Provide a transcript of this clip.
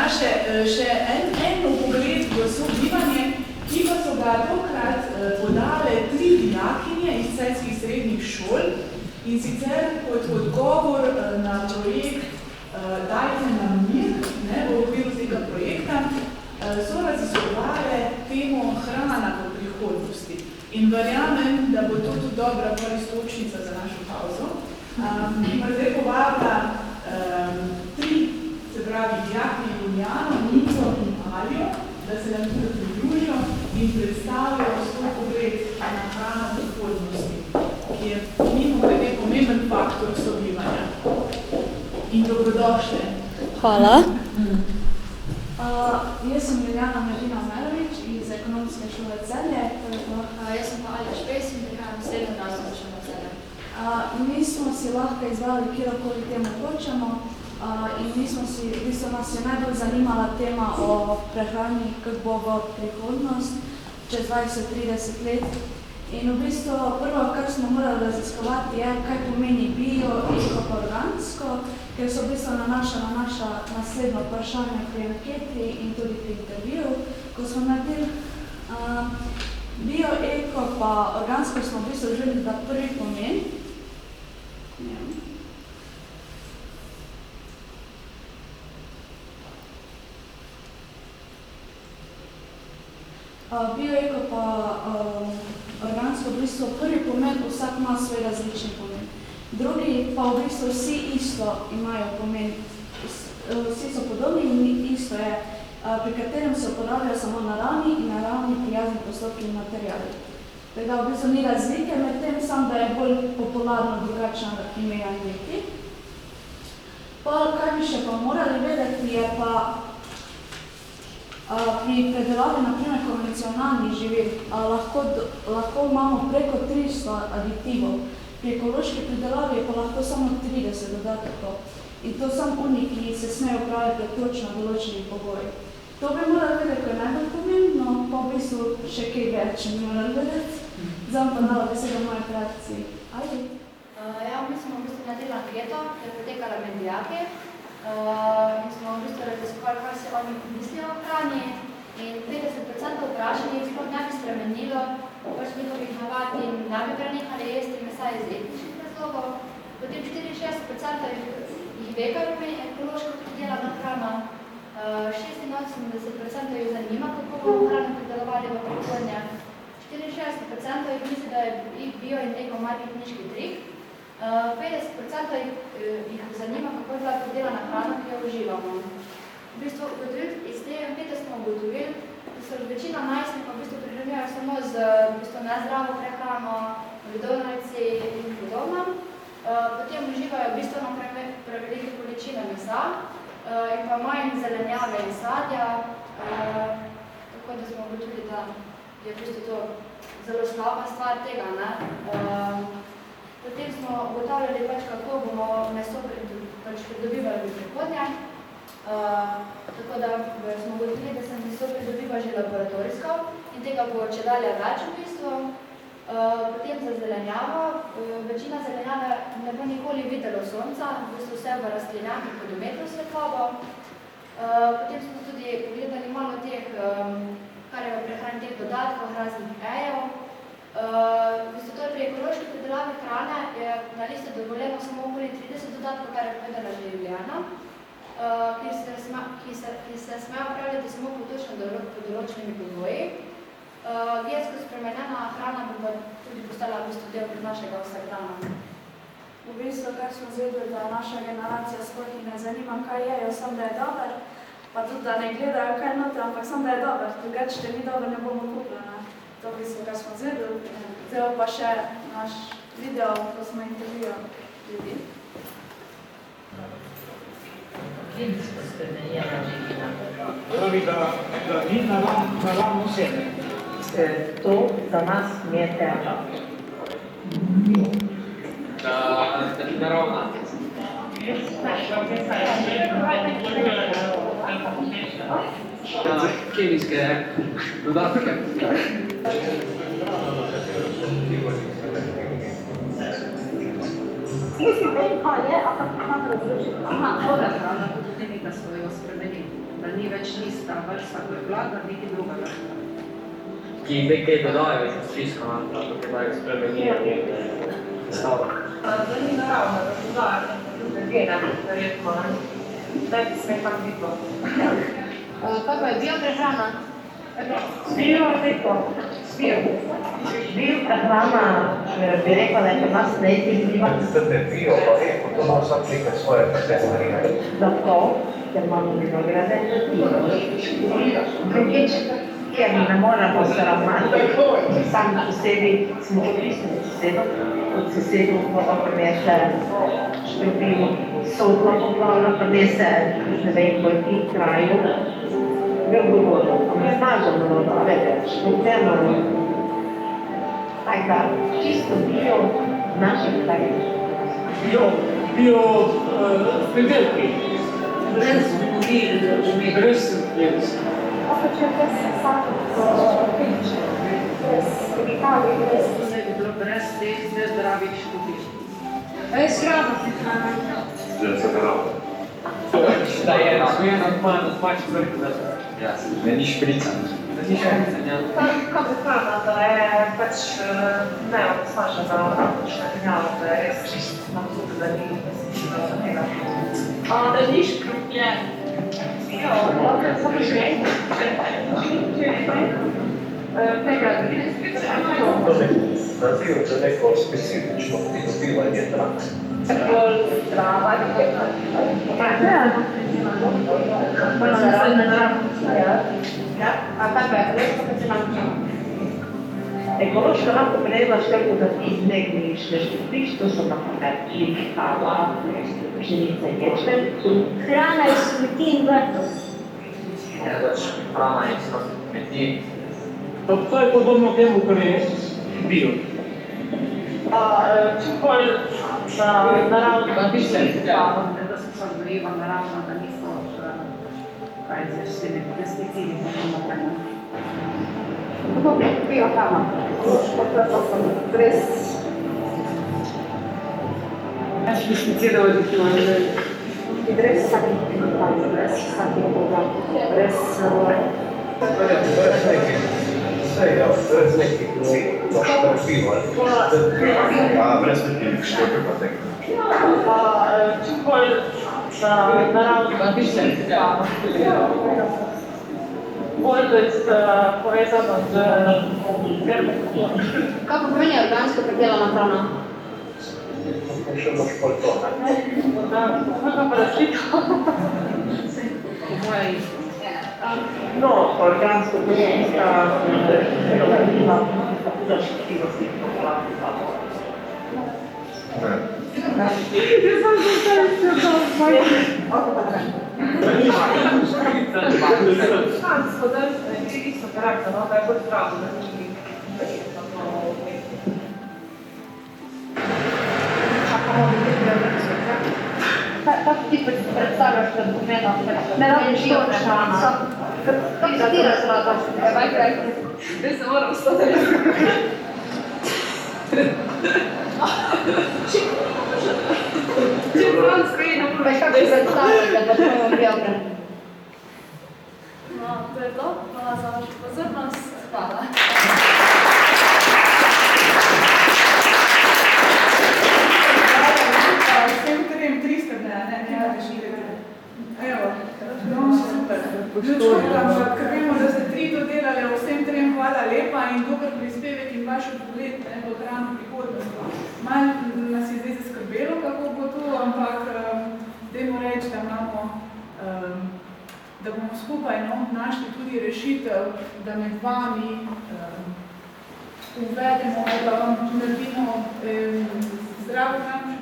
še en pogled v sobivanje, ki pa so ga tokrat podale 3 dijakinje iz celjskih srednjih šol in sicer kot odgovor na projekt Dajte nam mir, v okviru tega projekta, so raziskovale temo hrana v prihodnosti. In verjamem, da bo to tudi dobra istočnica za našo pauzo. In pa zdaj povabila 3, se pravi, dijakinje Julijano, Nico in Alijo, da se nam tudi pridružijo in predstavljajo svoj pogled na hrano v prihodnosti, ki je mimogrede pomemben faktor sobivanja. In dobrodošle. Hvala. Jaz sem Julijana Medina Merovič iz Ekonomske šole Celje. Jaz sem pa Alja Špes in prihajam iz Srednje gimnazijske šole Celje. Mi smo si lahko izbrali kjerokoli temo hočemo in nas je najbolj zanimala tema o prehrani, kako bo v prihodnost, čez 20-30 let. In v bistvu prvo, kar smo morali raziskovati, je, kaj pomeni bio, eko pa organsko, ker so v bistvu nanašala naša naslednja vprašanja pri anketi in tudi pri intervjuju, ko smo naredili. Bio, eko pa organsko smo v bistvu želeli, da prvi pomen. Bio, eko pa organsko v bistvu prvi pomen, vsak ima svoj različni pomen. Drugi pa v bistvu vsi isto imajo pomen, vsi so podobni in isto je, pri katerem se uporabljajo samo naravni in naravni prijazni postopki in materiali. Tako da v bistvu ni razlike med tem, samo da je bolj popularno drugačna ime anketi. Pa, kaj bi še pa morali vedeti, je pa pri predelavi, naprimer, konvencionalnih živil, lahko imamo preko 300 aditivov. Pri ekološki predelavi je pa lahko samo 30 dodatkov. In to samo oni, ki se smejo upraviti točno določenih pogojih. To bi morali vedeti, ko je najbolj pomembno, pa v bistvu še kaj več bi morali vedeti. Zdaj pa dala besedo moje reakciji. Ajde. Mi smo v bistvu naredili anketo, ki je potekala med dijaki. In smo v bistvu raziskovali, kaj se oni mislijo o hrani. In 50% vprašanih sploh ne bi spremenilo njihovih navad in ne bi prenehali jesti mesa iz etničnih razlogov. Potem 64% jih ve, kaj pomeni ekološko pridelana hrana. 86% jih zanima, kako bomo hrano pridelovali v prihodnje. 64% jih misli, da je bio in eko marketinški trik. 50% jih zanima, kako je bila pridelana hrana, ki jo uživamo. V bistvu, iz te ankete smo ugotovili, da so večina najstnikov v bistvu prehranjujejo samo z nezdravo prehrano, McDonald'si in podobno. Potem uživajo bistveno prevelike količine mesa in pa manj zelenjave in sadja. Tako da smo ugotovili, da je v bistvu to zelo slaba stvar tega. Potem smo ugotavljali, kako bomo meso pridobivali v prihodnje. Tako da smo ugotovili, da se meso pridobiva že laboratorijsko in tega bo čedalje več v bistvu. Potem za zelenjavo. Večina zelenjave ne bo nikoli videlo sonca, v bistvu vse v rastlinjaki pod umetno svetlobo. Potem smo tudi pogledali malo teh, kar je v prehrani teh dodatkov, raznih ejev. Pri ekološki pridelavi hrane je na listi dovoljeno samo okoli 30 dodatkov, kar je povedala že Julijana, ki se smejo upravljati samo pod določenimi pogoji. Gensko spremenjena hrana bo pa tudi postala v bistvu del našega vsakdana. V bistvu, kar smo zvedeli, da naša generacija sploh ne zanima, kaj jejo, samo da je dober, pa tudi, da ne gledajo, kaj noter, ampak samo da je dober. Drugače, če ni dober, ne bomo kupili. To v bistvu, kar smo zvedeli. Zdaj pa še naš video, ko smo intervjujali ljudi. Gensko spremenjena živina. Pravi, da ni naravno sebe. To za nas ne je teža. Da ni naravna. Kemijske dodatke. Mislim, da je, ampak imam razložiti. Aha, voda hrana tudi nekaj svojega spremeni. da ni več tista vrsta, ko je bila, da nekaj drugega. Ki nekaj dodajo iz stiskama, tako da dajo spremenijo nekaj stavka. Da ni naravno, da dodajo druge gene, verjetno. Daj bi sme tam vidno. Kaj pa je bioprehrana? Bioprehrana, bi rekla, da je pri nas neizziva. Bio, pa rekel, to ima vsak nekaj svoje kategorije. Zato, ker imamo vinograde, drugič, ker ne moramo se ravnati, sami po sebi smo odvisni od sosedov, voda prinese škropivo, sodno poplavno prinese, ne vem, koliko kraju, grdo vodo, ne znažemo vodo, vede, škropljeno vodo. Tako da, čisto bio naših krajev. Bio predelki. Brez gnojil, Brez Opet je brez kemične, brez kemikalij, brez... ne bi bilo brez teh nezdravih škropil. Zdravo se hrana. Da je razvojena odpač vrh, da ni šprica. Da ni šprica, ja. Kako je hrana, da je pač neodsnažena škropljava, da je res čisto na vzuk, da ni resnično za tega. Da ni škropljen. Samo že tega Naziv za neko specifično pridobivanje trak. bolj zdrava, ekološko lahko prejemaš tako, da ti iznegliš neštepiš, to so naprimer kava, pšenica in ječmen. Hrana iz kmetij in vrtov. Ja, dač hrana iz kmetij. To je podobno temu, kar je bio. Čim bolj naravno, Pa bi se da so se goriva naravno, da niso kaj z temi pesticidi, tako naprej. Kako bio hrana? Brez... Pesticidov, Brez vsakih kemikalij, brez vsakih boga, brez... Brez nekih škropil, brez nekih škropil pa tega. čim bolj naravno, pa bi se da bolj povezano z permakulturo. Kaj pa pomeni organsko pridelana hrana? Še imaš pol to, ne? Kako pa razliko? po moje No, organsko politika, relativna zaščitivosti populacija. Ne. Jaz sem se svoje... Isto karakter, no, da je bolj zdravo, da ni Kako ti predstavljaš, da pomena? Ne rabiš bioprehrana. Kako ti razlagaš? Zdaj se moram vstati. Če vam skrejno Veš, kako ti predstavljaš, da pomena bioprehrana? No, to je to. Hvala za vašo pozornost. Hvala. Vsem trem 300 dne, ne rešili. Evo, no, super. Ker vemo, da ste 3 to delali, vsem trem hvala lepa in dober prispevek in vaš pogled v hrano prihodnosti. Malo nas je zdaj zaskrbelo, kako bo to, ampak dajmo reči, da imamo, da bomo skupaj našli tudi rešitev, da med vami uvedemo, da vam naredimo zdravo hrano